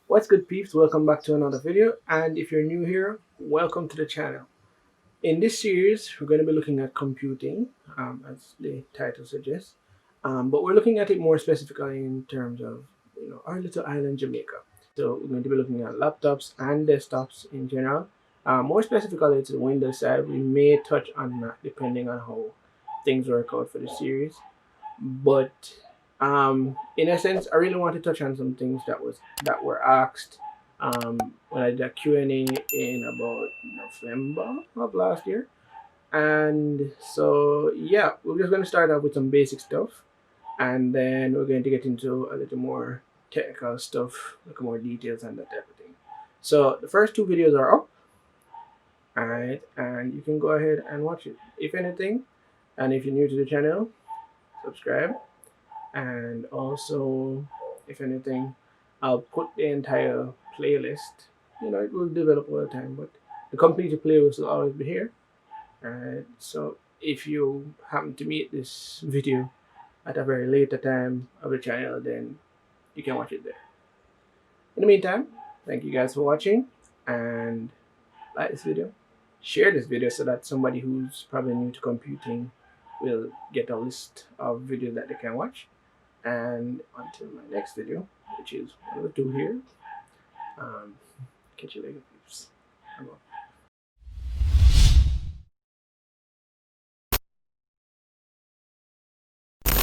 What's good, peeps? Welcome back to another video, and if you're new here, welcome to the channel. In this series we're going to be looking at computing, as the title suggests, but we're looking at it more specifically in terms of our little island Jamaica. So we're going to be looking at laptops and desktops in general. More specifically to the Windows side, we may touch on that depending on how things work out for the series. But in essence, I really want to touch on some things that were asked when I did a Q&A in about November of last year. And so yeah, we're just going to start off with some basic stuff, and then we're going to get into a little more technical stuff, like more details and that type of thing. So the first two videos are up, alright, and you can go ahead and watch it if anything. And if you're new to the channel, subscribe. And also, if anything, I'll put the entire playlist. It will develop over time, but the complete playlist will always be here. Alright, so if you happen to meet this video at a very later time of the channel, then you can watch it there. In the meantime, thank you guys for watching, and like this video, share this video so that somebody who's probably new to computing will get a list of videos that they can watch. And until my next video, which is one of the two here, catch you later, peeps. I'm out.